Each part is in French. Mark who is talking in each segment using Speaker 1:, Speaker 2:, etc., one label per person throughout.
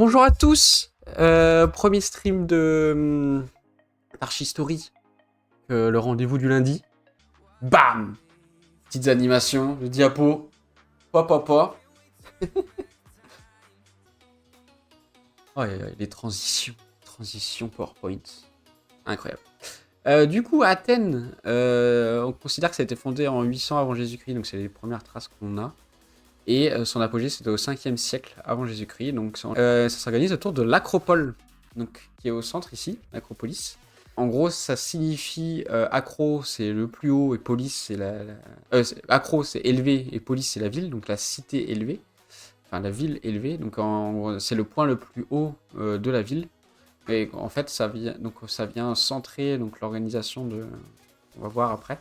Speaker 1: Bonjour à tous, premier stream de Archistory, le rendez-vous du lundi. Bam! Petites animations, le diapo, pop. Oh, les transitions PowerPoint, incroyable. Du coup, Athènes, on considère que ça a été fondé en 800 avant Jésus-Christ, donc c'est les premières traces qu'on a. Et son apogée, c'était au 5e siècle avant Jésus-Christ. Donc ça s'organise autour de l'Acropole, donc qui est au centre ici, l'Acropolis. En gros, ça signifie acro, c'est le plus haut, et polis, c'est acro, c'est élevé, et polis, c'est la ville, donc la cité élevée. Enfin, la ville élevée. Donc c'est le point le plus haut de la ville. Et en fait, ça vient centrer donc l'organisation de. On va voir après.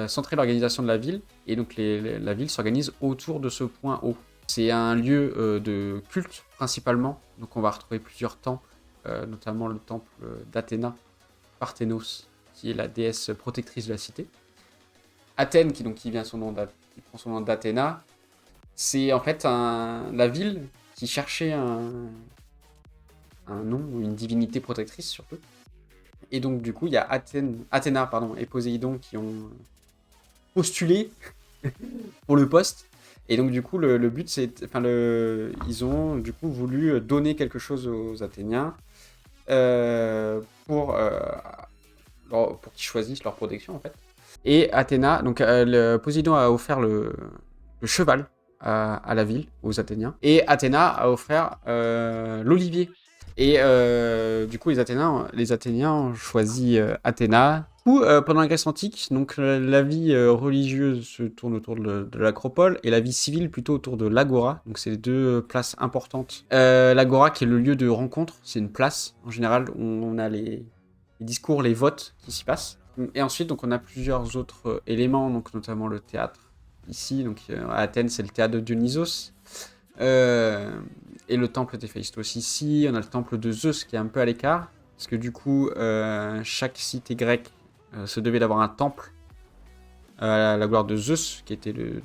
Speaker 1: Centrer l'organisation de la ville, et donc la ville s'organise autour de ce point haut. C'est un lieu de culte principalement, donc on va retrouver plusieurs temples, notamment le temple d'Athéna, Parthénos, qui est la déesse protectrice de la cité. Athènes, qui prend son nom d'Athéna, c'est en fait la ville qui cherchait un nom, une divinité protectrice surtout. Et donc du coup, il y a Athéna et Poséidon qui ont postulé pour le poste. Et donc du coup, le but, ils ont du coup voulu donner quelque chose aux Athéniens pour qu'ils choisissent leur protection en fait. Et Athéna, donc Poséidon a offert le cheval à la ville, aux Athéniens. Et Athéna a offert l'olivier. Et du coup, les Athéniens ont choisi Athéna. Pendant la Grèce antique, donc la vie religieuse se tourne autour de l'Acropole et la vie civile plutôt autour de l'Agora. Donc c'est les deux places importantes. L'Agora qui est le lieu de rencontre, c'est une place en général où on a les discours, les votes qui s'y passent. Et ensuite, donc on a plusieurs autres éléments, donc notamment le théâtre. Ici, donc à Athènes, c'est le théâtre de Dionysos. Et le temple d'Héphaïstos ici. On a le temple de Zeus qui est un peu à l'écart. Parce que du coup, chaque cité grecque se devait d'avoir un temple à la gloire de Zeus, qui était le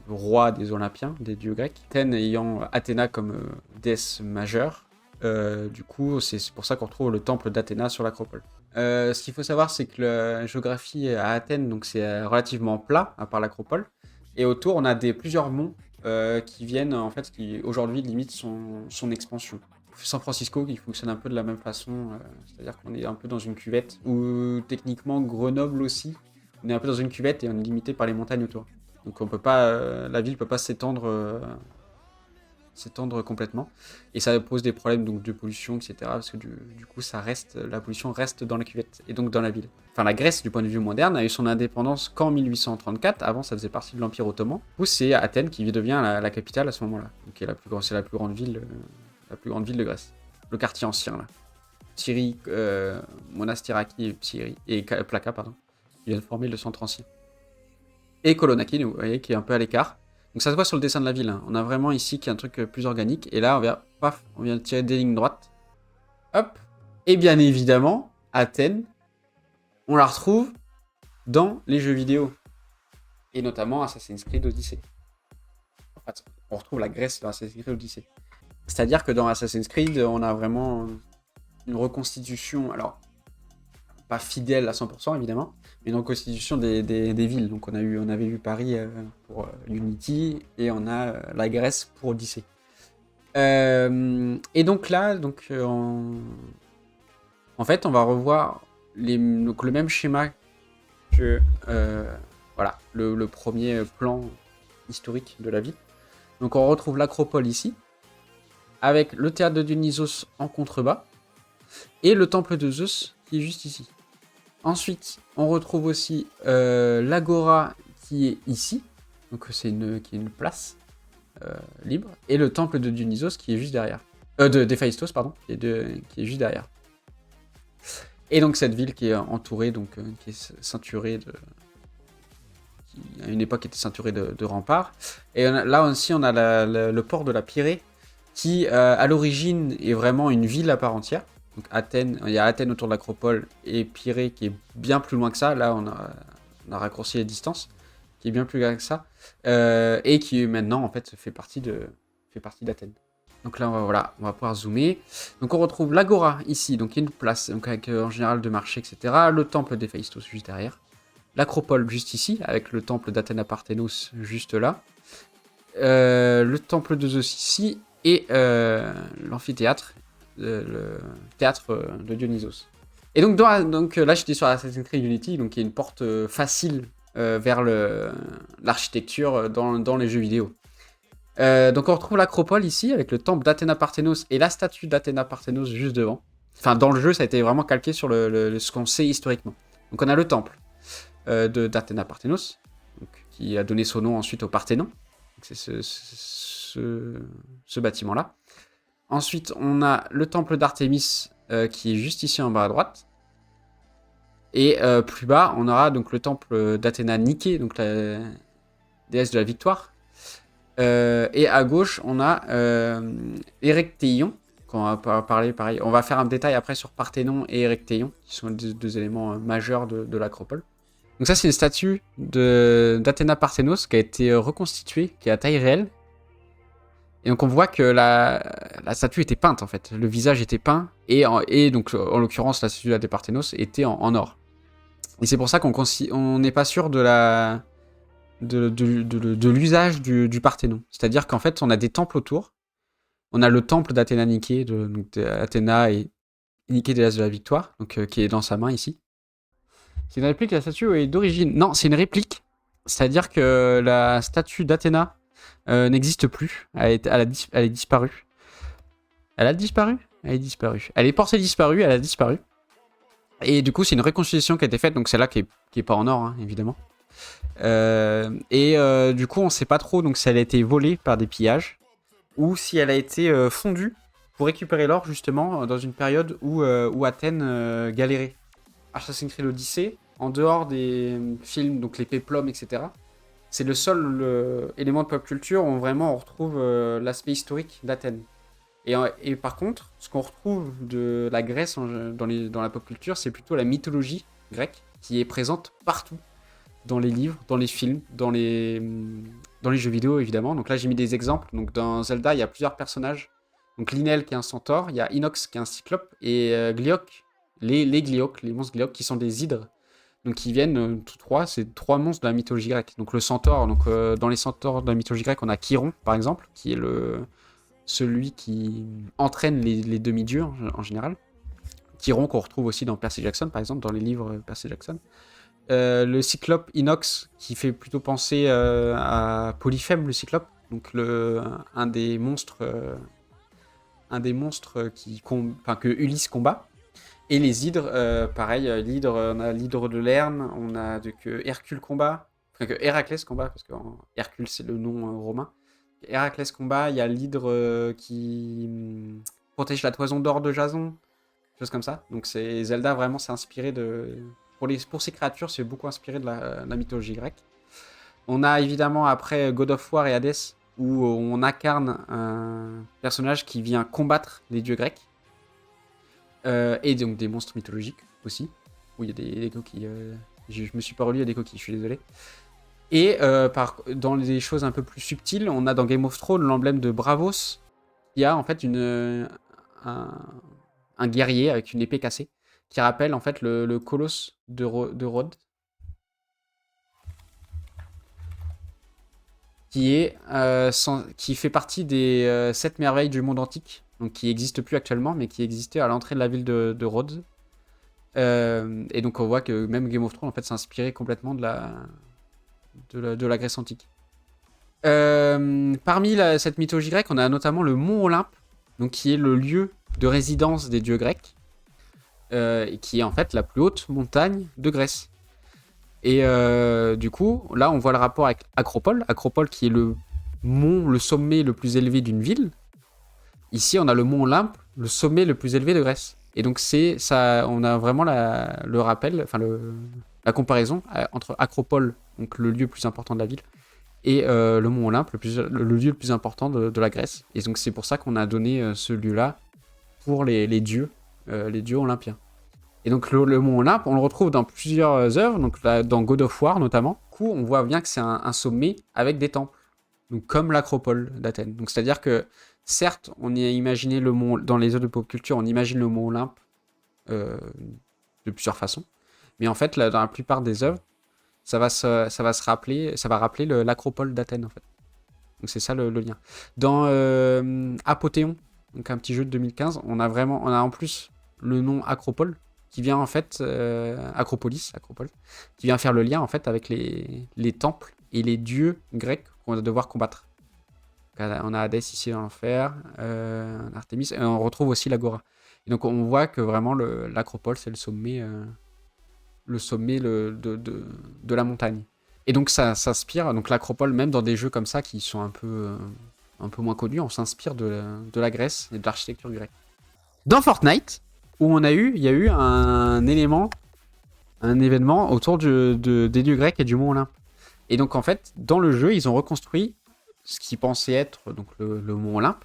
Speaker 1: roi des Olympiens, des dieux grecs. Athènes ayant Athéna comme déesse majeure. Du coup, c'est pour ça qu'on retrouve le temple d'Athéna sur l'Acropole. Ce qu'il faut savoir, c'est que la géographie à Athènes, donc c'est relativement plat, à part l'Acropole. Et autour, on a plusieurs monts qui viennent, en fait, qui aujourd'hui limitent son expansion. San Francisco qui fonctionne un peu de la même façon, c'est-à-dire qu'on est un peu dans une cuvette, ou techniquement Grenoble aussi, on est un peu dans une cuvette et on est limité par les montagnes autour. Donc on peut pas, la ville peut pas s'étendre complètement, et ça pose des problèmes donc de pollution, etc. Parce que du coup la pollution reste dans la cuvette et donc dans la ville. Enfin, la Grèce du point de vue moderne a eu son indépendance qu'en 1834. Avant, ça faisait partie de l'Empire ottoman. Du coup, c'est Athènes qui devient la capitale à ce moment-là. Donc c'est la plus grande ville de Grèce. Le quartier ancien là. Psyrie, Monastiraki et Psyrie et Plaka qui viennent former le centre ancien. Et Kolonaki, vous voyez, qui est un peu à l'écart. Donc ça se voit sur le dessin de la ville. Hein. On a vraiment ici qui est un truc plus organique. Et là, on vient de tirer des lignes droites. Hop. Et bien évidemment, Athènes, on la retrouve dans les jeux vidéo. Et notamment Assassin's Creed Odyssey. En fait, on retrouve la Grèce dans Assassin's Creed Odyssey. C'est-à-dire que dans Assassin's Creed, on a vraiment une reconstitution, alors pas fidèle à 100% évidemment, mais une reconstitution des villes. Donc on avait eu Paris pour Unity et on a la Grèce pour Odyssey. Et donc là, en fait, on va revoir le même schéma que voilà, le premier plan historique de la ville. Donc on retrouve l'Acropole ici, avec le théâtre de Dionysos en contrebas, et le temple de Zeus qui est juste ici. Ensuite, on retrouve aussi l'Agora qui est ici, donc qui est une place libre, et le temple de Dionysos qui est juste derrière. D'Héphaïstos, pardon, qui est juste derrière. Et donc cette ville qui est entourée, qui est ceinturée qui à une époque était ceinturée de remparts. Et là aussi, on a le port de la Pirée, qui à l'origine est vraiment une ville à part entière. Donc Athènes, il y a Athènes autour de l'Acropole et Pirée qui est bien plus loin que ça. Là, on a raccourci les distances, qui est bien plus loin que ça, et qui maintenant en fait fait partie d'Athènes. Donc là, voilà, on va pouvoir zoomer. Donc on retrouve l'Agora ici, donc il y a une place, donc avec en général de marché, etc. Le temple d'Héphaïstos juste derrière. L'Acropole juste ici, avec le temple d'Athéna Parthénos juste là. Le temple de Zeus ici, et l'amphithéâtre, le théâtre de Dionysos. Et donc, là, j'étais sur Assassin's Creed Unity, donc il y a une porte facile vers l'architecture dans les jeux vidéo. Donc on retrouve l'Acropole ici, avec le temple d'Athéna Parthénos et la statue d'Athéna Parthénos juste devant. Enfin, dans le jeu, ça a été vraiment calqué sur ce qu'on sait historiquement. Donc on a le temple d'Athéna Parthénos, qui a donné son nom ensuite au Parthénon. C'est ce bâtiment-là. Ensuite, on a le temple d'Artémis, qui est juste ici en bas à droite. Et plus bas, on aura donc le temple d'Athéna Niké, donc la déesse de la victoire. Et à gauche, on a Érectéion, qu'on va parler pareil. On va faire un détail après sur Parthénon et Érectéion, qui sont les deux éléments majeurs de l'Acropole. Donc ça, c'est une statue d'Athéna Parthénos qui a été reconstituée, qui est à taille réelle. Et donc on voit que la statue était peinte en fait. Le visage était peint, et donc en l'occurrence, la statue d'Athéna Parthénos était en or. Et c'est pour ça qu'on n'est pas sûr de l'usage du Parthénon. C'est-à-dire qu'en fait, on a des temples autour. On a le temple d'Athéna Niké, d'Athéna et Niké, déesse de la victoire, donc, qui est dans sa main ici. C'est une réplique, la statue est d'origine. Non, c'est une réplique. C'est-à-dire que la statue d'Athéna n'existe plus. Elle est disparue. Elle a disparu ? Elle est disparue. Elle est portée disparue, elle a disparu. Et du coup, c'est une reconstitution qui a été faite, donc celle-là qui est pas en or, hein, évidemment. Du coup, on sait pas trop donc, si elle a été volée par des pillages ou si elle a été fondue pour récupérer l'or, justement, dans une période où Athènes galérait. Assassin's Creed Odyssey, en dehors des films, donc les péplums, etc., c'est le seul élément de pop culture où vraiment on retrouve l'aspect historique d'Athènes. Et par contre, ce qu'on retrouve de la Grèce dans la pop culture, c'est plutôt la mythologie grecque qui est présente partout. Dans les livres, dans les films, dans les jeux vidéo évidemment. Donc là j'ai mis des exemples. Donc dans Zelda il y a plusieurs personnages. Donc Lynel qui est un centaure, il y a Inox qui est un cyclope et Gleok, les Gleok, les monstres Gleok qui sont des hydres. Donc qui viennent tous trois, c'est trois monstres de la mythologie grecque. Donc le centaure, donc dans les centaures de la mythologie grecque on a Chiron par exemple, qui est celui qui entraîne les demi-dieux en général. Chiron qu'on retrouve aussi dans Percy Jackson par exemple, dans les livres Percy Jackson. Le cyclope Inox qui fait plutôt penser à Polyphème le cyclope, donc un des monstres que Ulysse combat. Et les hydres, pareil, on a l'hydre de Lerne, on a que Hercule combat, enfin que Héraclès combat, parce que Hercule c'est le nom romain. Héraclès combat, il y a l'hydre qui protège la toison d'or de Jason, choses comme ça. Donc Zelda vraiment s'est inspiré de... Pour ces créatures, c'est beaucoup inspiré de la mythologie grecque. On a évidemment après God of War et Hades, où on incarne un personnage qui vient combattre les dieux grecs. Et donc des monstres mythologiques aussi, où il y a des coquilles. Je me suis pas relu à des coquilles, je suis désolé. Et dans les choses un peu plus subtiles, on a dans Game of Thrones l'emblème de Braavos, qui a en fait un guerrier avec une épée cassée, qui rappelle en fait le colosse de Rhodes, qui fait partie des 7 merveilles du monde antique, donc qui n'existe plus actuellement, mais qui existait à l'entrée de la ville de Rhodes. Et donc on voit que même Game of Thrones en fait s'est inspiré complètement de la Grèce antique. Parmi cette mythologie grecque, on a notamment le mont Olympe, donc qui est le lieu de résidence des dieux grecs, et qui est en fait la plus haute montagne de Grèce. Et du coup, là, on voit le rapport avec Acropole. Acropole qui est le sommet le plus élevé d'une ville. Ici, on a le mont Olympe, le sommet le plus élevé de Grèce. Et donc, ça, on a vraiment le rappel, enfin la comparaison entre Acropole, donc le lieu le plus important de la ville, et le mont Olympe, le lieu le plus important de la Grèce. Et donc, c'est pour ça qu'on a donné ce lieu-là pour les dieux olympiens. Et donc le mont Olympe, on le retrouve dans plusieurs œuvres, donc là, dans God of War notamment. Du coup, on voit bien que c'est un sommet avec des temples, donc comme l'Acropole d'Athènes. Donc c'est-à-dire que Certes, on y a imaginé le mont, dans les œuvres de pop culture, on imagine le mont Olympe euh, de plusieurs façons. Mais en fait, là, dans la plupart des œuvres, ça va rappeler l'acropole d'Athènes, en fait. Donc c'est ça le lien. Dans Apothéon, donc un petit jeu de 2015, on a en plus le nom Acropole, qui vient en fait, Acropole, qui vient faire le lien en fait avec les temples et les dieux grecs qu'on va devoir combattre. On a Hadès ici dans l'enfer, Artémis, et on retrouve aussi l'Agora. Et donc on voit que vraiment l'Acropole, c'est le sommet de la montagne. Et donc ça s'inspire, donc l'Acropole, même dans des jeux comme ça qui sont un peu moins connus, on s'inspire de la Grèce et de l'architecture grecque. Dans Fortnite, où il y a eu un événement autour des dieux grecs et du mont Olympe. Et donc en fait, dans le jeu, ils ont reconstruit ce qui pensait être donc le mont Olympe.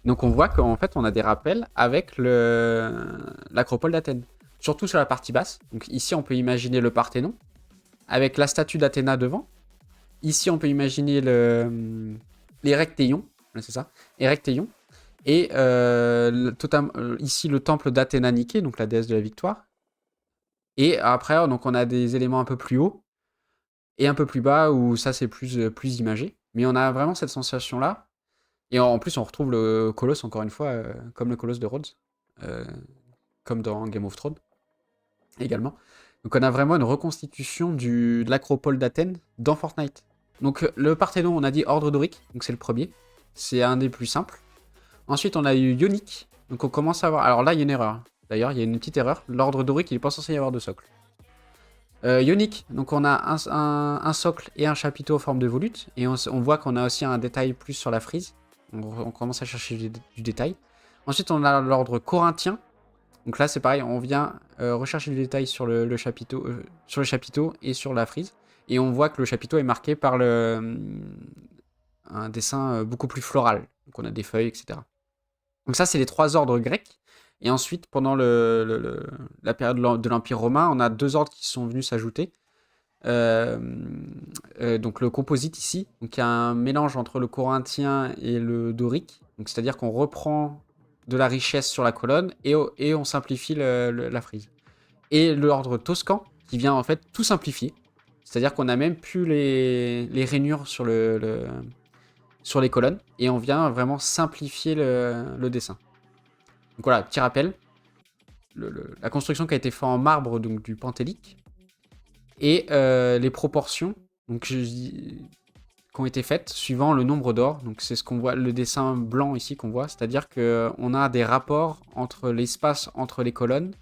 Speaker 1: Donc on voit qu'en fait, on a des rappels avec l'acropole d'Athènes. Surtout sur la partie basse. Donc ici, on peut imaginer le Parthénon, avec la statue d'Athéna devant. Ici, on peut imaginer l'Érectéion, c'est ça, Érectéion. Et ici, le temple d'Athéna Niké, donc la déesse de la victoire. Et après, donc, on a des éléments un peu plus hauts et un peu plus bas où ça, c'est plus imagé. Mais on a vraiment cette sensation-là. Et en plus, on retrouve le colosse, encore une fois, comme le colosse de Rhodes, euh, comme dans Game of Thrones également. Donc on a vraiment une reconstitution de l'acropole d'Athènes dans Fortnite. Donc le Parthénon, on a dit ordre dorique, donc c'est le premier. C'est un des plus simples. Ensuite, on a eu ionique. Donc on commence à avoir... Alors là, il y a une erreur. D'ailleurs, il y a une petite erreur. L'ordre dorique, il n'est pas censé y avoir de socle. Ionique, donc on a un socle et un chapiteau en forme de volute. Et on voit qu'on a aussi un détail plus sur la frise. On commence à chercher du détail. Ensuite, on a l'ordre corinthien. Donc là, c'est pareil, on vient rechercher du détail sur le chapiteau et sur la frise. Et on voit que le chapiteau est marqué par un dessin beaucoup plus floral. Donc on a des feuilles, etc. Donc ça, c'est les trois ordres grecs. Et ensuite, pendant la période de l'Empire romain, on a deux ordres qui sont venus s'ajouter. Donc le composite ici, donc il y a un mélange entre le corinthien et le dorique. Donc c'est-à-dire qu'on reprend de la richesse sur la colonne et on simplifie la frise. Et l'ordre toscan qui vient en fait tout simplifier. C'est-à-dire qu'on a même plus les rainures sur sur les colonnes et on vient vraiment simplifier le dessin. Donc voilà, petit rappel. La construction qui a été faite en marbre donc du Pentélique et les proportions donc, qui ont été faites suivant le nombre d'or. Donc c'est ce qu'on voit, le dessin blanc ici qu'on voit, c'est-à-dire qu'on a des rapports entre l'espace entre les colonnes,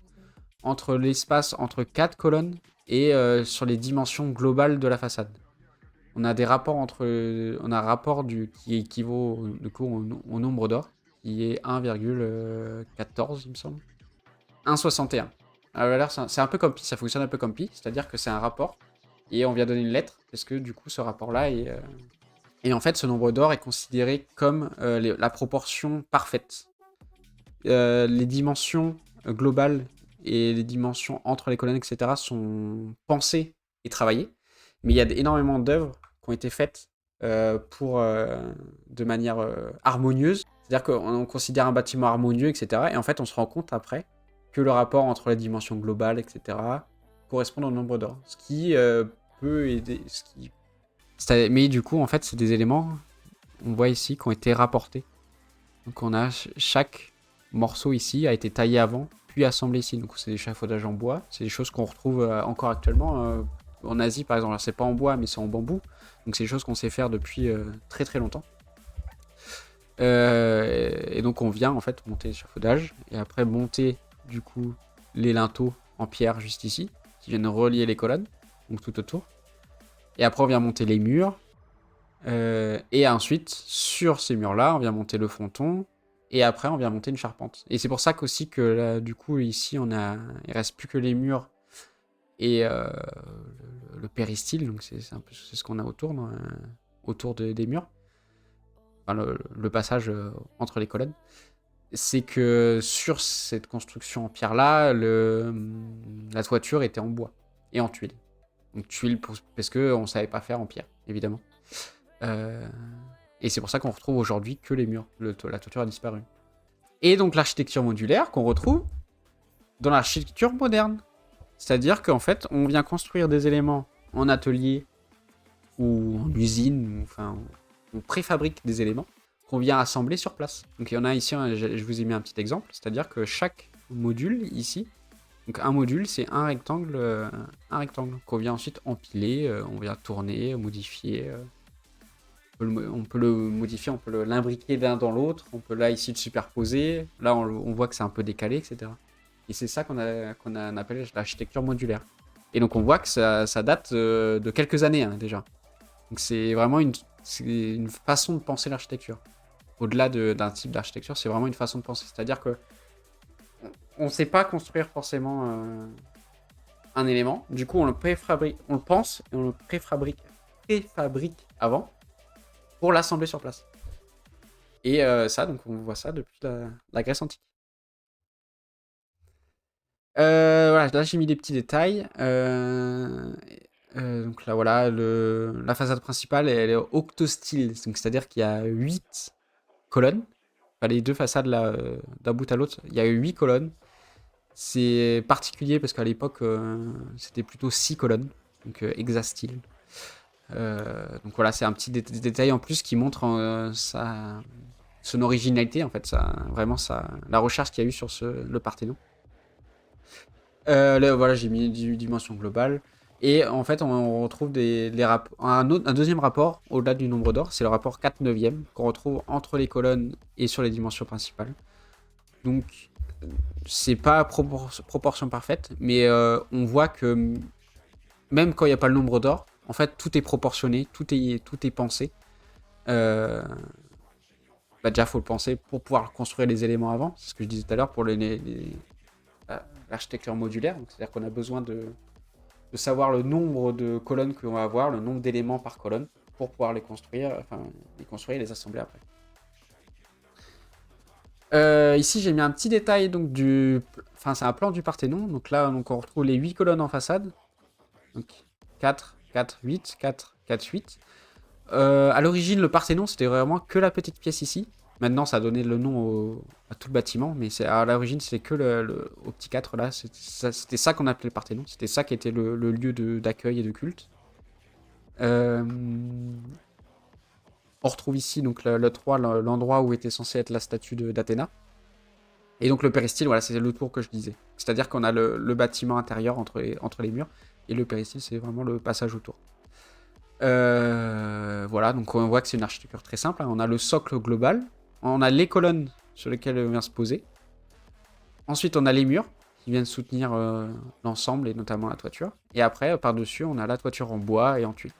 Speaker 1: entre l'espace entre quatre colonnes et sur les dimensions globales de la façade. On a des rapports on a un rapport qui équivaut du coup au nombre d'or, qui est 1,14 il me semble. 1,61. Alors c'est un peu comme pi, ça fonctionne un peu comme pi, c'est-à-dire que c'est un rapport et on vient donner une lettre parce que du coup ce rapport-là est et en fait ce nombre d'or est considéré comme la proportion parfaite. Les dimensions globales et les dimensions entre les colonnes, etc. sont pensées et travaillées, mais il y a énormément d'œuvres qui ont été faites de manière harmonieuse. C'est-à-dire qu'on considère un bâtiment harmonieux, etc. Et en fait, on se rend compte après que le rapport entre les dimensions globales, etc., correspond au nombre d'or. Ce qui peut aider. Mais du coup, en fait, c'est des éléments, on voit ici, qui ont été rapportés. Donc on a chaque morceau ici a été taillé avant, puis assemblé ici. Donc c'est des échafaudages en bois. C'est des choses qu'on retrouve encore actuellement en Asie, par exemple. Alors c'est pas en bois, mais c'est en bambou. Donc c'est des choses qu'on sait faire depuis très très longtemps. Et donc on vient en fait monter l'échafaudage et après monter du coup les linteaux en pierre juste ici qui viennent relier les colonnes, donc tout autour. Et après on vient monter les murs. Et ensuite sur ces murs là on vient monter le fronton et après on vient monter une charpente. Et c'est pour ça qu'aussi que là, du coup ici il reste plus que les murs et le péristyle, donc c'est un peu ce qu'on a autour des murs. Enfin, le passage entre les colonnes, c'est que sur cette construction en pierre-là, la toiture était en bois et en tuiles. Donc tuiles parce qu'on ne savait pas faire en pierre, évidemment. Et c'est pour ça qu'on retrouve aujourd'hui que les murs. La toiture a disparu. Et donc l'architecture modulaire qu'on retrouve dans l'architecture moderne. C'est-à-dire qu'en fait, on vient construire des éléments en atelier ou en usine, enfin, on préfabrique des éléments qu'on vient assembler sur place. Donc il y en a ici, je vous ai mis un petit exemple, c'est-à-dire que chaque module ici, donc un module c'est un rectangle qu'on vient ensuite empiler, on vient tourner, modifier. On peut le modifier, on peut l'imbriquer l'un dans l'autre, on peut là ici le superposer, là on voit que c'est un peu décalé, etc. Et c'est ça qu'on appelle l'architecture modulaire. Et donc on voit que ça date de quelques années déjà. Donc c'est vraiment une façon de penser l'architecture. Au-delà d'un type d'architecture, c'est vraiment une façon de penser. C'est-à-dire que on ne sait pas construire forcément un élément. Du coup, on le préfabrique, on le pense et on le préfabrique avant pour l'assembler sur place. Et ça, donc on voit ça depuis la Grèce antique. Voilà, là j'ai mis des petits détails. Donc là, voilà, la façade principale, elle est octostyle. Donc c'est-à-dire qu'il y a 8 colonnes. Enfin, les deux façades, là, d'un bout à l'autre, il y a 8 colonnes. C'est particulier parce qu'à l'époque, c'était plutôt 6 colonnes. Donc hexastyle. Donc voilà, c'est un petit détail en plus qui montre son originalité, en fait, vraiment la recherche qu'il y a eu sur le Parthénon. Là, voilà, j'ai mis une dimension globale. Et en fait, on retrouve un deuxième rapport au-delà du nombre d'or, c'est le rapport 4/9 qu'on retrouve entre les colonnes et sur les dimensions principales. Donc, c'est pas proportion parfaite, mais on voit que même quand il n'y a pas le nombre d'or, en fait, tout est proportionné, tout est pensé. Déjà, il faut le penser pour pouvoir construire les éléments avant. C'est ce que je disais tout à l'heure pour l'architecture modulaire. C'est-à-dire qu'on a besoin de savoir le nombre de colonnes qu'on va avoir, le nombre d'éléments par colonne, pour pouvoir les construire et les assembler après. Ici, j'ai mis un petit détail donc c'est un plan du Parthénon. Donc là, on retrouve les 8 colonnes en façade. Donc 4, 4, 8, 4, 4, 8. À l'origine, le Parthénon, c'était vraiment que la petite pièce ici. Maintenant, ça a donné le nom à tout le bâtiment, mais à l'origine, c'était que au petit 4 là. C'était ça qu'on appelait le Parthénon. C'était ça qui était le lieu d'accueil et de culte. On retrouve ici donc le 3, l'endroit où était censé être la statue d'Athéna. Et donc le péristyle, voilà, c'est le tour que je disais. C'est-à-dire qu'on a le bâtiment intérieur entre les murs, et le péristyle, c'est vraiment le passage autour. Voilà, donc on voit que c'est une architecture très simple. On a le socle global, on a les colonnes sur lesquelles on vient se poser. Ensuite, on a les murs qui viennent soutenir l'ensemble et notamment la toiture. Et après, par-dessus, on a la toiture en bois et en tuiles.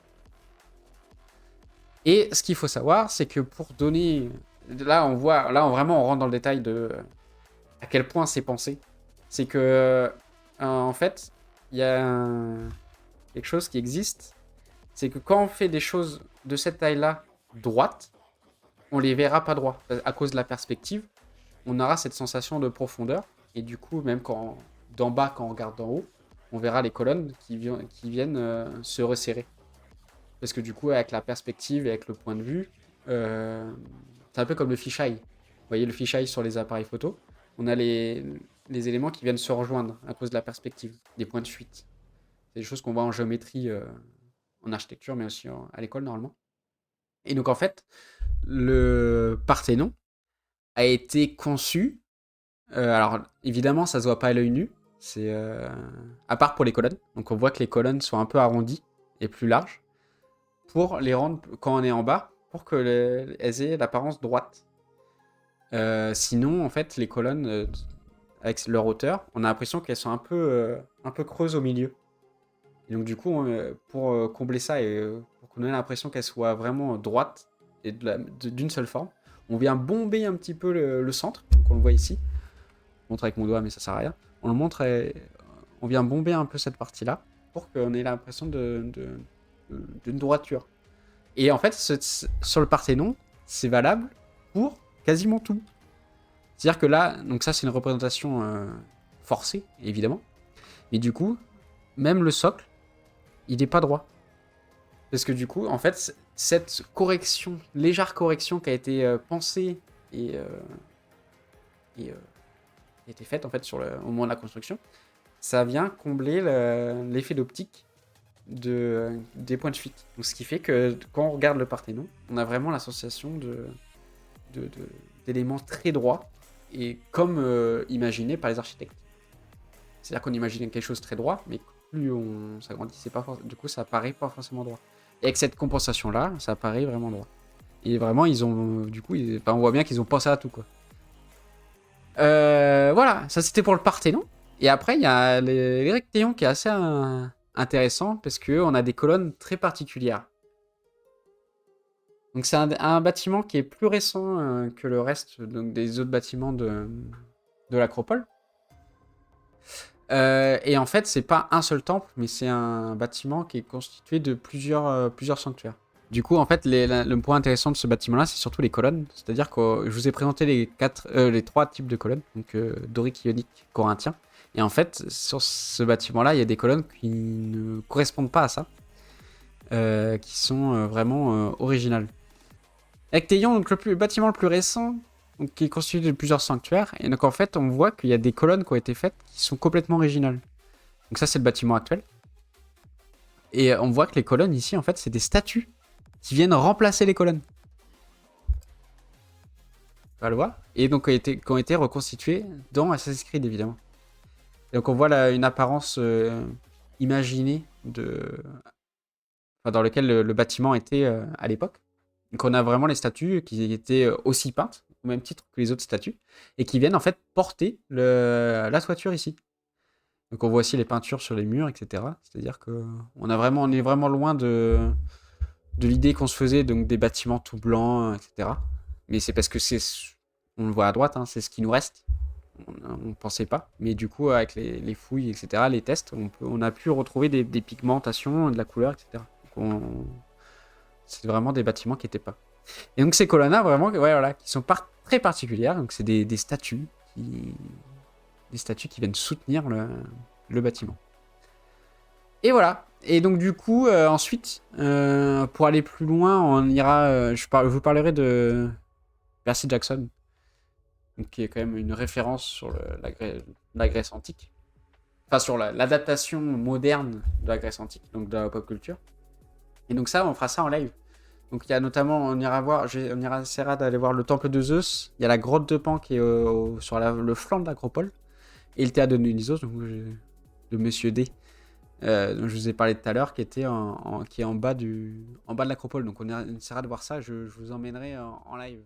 Speaker 1: Et ce qu'il faut savoir, c'est que pour donner... Là, on rentre dans le détail de à quel point c'est pensé. C'est que, en fait, il y a quelque chose qui existe. C'est que quand on fait des choses de cette taille-là droites, on les verra pas droits. À cause de la perspective, on aura cette sensation de profondeur. Et du coup, même d'en bas, quand on regarde d'en haut, on verra les colonnes qui viennent se resserrer. Parce que du coup, avec la perspective et avec le point de vue, c'est un peu comme le fisheye. Vous voyez le fisheye sur les appareils photo, on a les éléments qui viennent se rejoindre à cause de la perspective, des points de fuite. C'est des choses qu'on voit en géométrie, en architecture, mais aussi à l'école normalement. Et donc en fait, le Parthénon a été conçu. Alors évidemment, ça se voit pas à l'œil nu. C'est à part pour les colonnes. Donc on voit que les colonnes sont un peu arrondies et plus larges pour les rendre quand on est en bas, pour qu'elles aient l'apparence droite. Sinon, en fait, les colonnes, avec leur hauteur, on a l'impression qu'elles sont un peu creuses au milieu. Et donc, du coup, pour combler ça et pour qu'on ait l'impression qu'elles soient vraiment droites et d'une seule forme, on vient bomber un petit peu le centre. Donc, on le voit ici. Je montre avec mon doigt, mais ça sert à rien. On le montre et on vient bomber un peu cette partie-là pour qu'on ait l'impression d'une droiture. Et en fait, sur le Parthénon, c'est valable pour quasiment tout. C'est-à-dire que là, donc ça c'est une représentation forcée, évidemment. Mais du coup, même le socle, il n'est pas droit. Parce que du coup, en fait, cette correction, légère correction qui a été pensée et, et qui a été faite en fait au moment de la construction, ça vient combler l'effet d'optique des points de fuite. Donc, ce qui fait que quand on regarde le Parthénon, on a vraiment la sensation d'éléments très droits et comme imaginé par les architectes. C'est-à-dire qu'on imagine quelque chose très droit, mais plus on s'agrandit, du coup, ça paraît pas forcément droit. Et avec cette compensation-là, ça paraît vraiment droit. Et vraiment, ils ont, du coup, on voit bien qu'ils ont pensé à tout, quoi. Voilà, ça c'était pour le Parthénon. Et après, il y a l'Érectéon qui est assez intéressant parce qu'on a des colonnes très particulières. Donc c'est un bâtiment qui est plus récent que le reste donc, des autres bâtiments de l'Acropole. Et en fait, c'est pas un seul temple, mais c'est un bâtiment qui est constitué de plusieurs sanctuaires. Du coup, en fait, le point intéressant de ce bâtiment-là, c'est surtout les colonnes. C'est-à-dire que je vous ai présenté les 3 types de colonnes, donc dorique, ionique, corinthien. Et en fait, sur ce bâtiment-là, il y a des colonnes qui ne correspondent pas à ça, qui sont vraiment originales. Ectéion, donc le bâtiment le plus récent, donc, qui est constitué de plusieurs sanctuaires. Et donc en fait, on voit qu'il y a des colonnes qui ont été faites qui sont complètement originales. Donc ça, c'est le bâtiment actuel. Et on voit que les colonnes ici, en fait, c'est des statues qui viennent remplacer les colonnes. On va le voir. Et donc qui ont été reconstituées dans Assassin's Creed, évidemment. Et donc on voit là une apparence imaginée dans lequel le bâtiment était à l'époque. Donc on a vraiment les statues qui étaient aussi peintes, au même titre que les autres statues, et qui viennent en fait porter la toiture ici. Donc on voit aussi les peintures sur les murs, etc. C'est-à-dire qu'on est vraiment loin de l'idée qu'on se faisait, donc des bâtiments tout blancs, etc. Mais c'est parce que on le voit à droite, hein, c'est ce qui nous reste. On ne pensait pas. Mais du coup, avec les fouilles, etc., les tests, on a pu retrouver des pigmentations, de la couleur, etc. C'est vraiment des bâtiments qui n'étaient pas. Et donc ces colonnes-là, vraiment, ouais, voilà, qui sont très particulières. Donc c'est des statues qui viennent soutenir le bâtiment. Et voilà. Et donc du coup, ensuite, pour aller plus loin, on ira. Je vous parlerai de Percy Jackson, donc, qui est quand même une référence sur la Grèce antique. Enfin, sur l'adaptation moderne de la Grèce antique, donc de la pop culture. Et donc ça, on fera ça en live. Donc il y a notamment, on essaiera d'aller voir le temple de Zeus. Il y a la grotte de Pan qui est sur le flanc de l'Acropole. Et le théâtre de Dionysos, donc, de Monsieur D. Dont je vous ai parlé tout à l'heure, qui est en bas de l'Acropole. Donc on essaiera de voir ça, je vous emmènerai en live.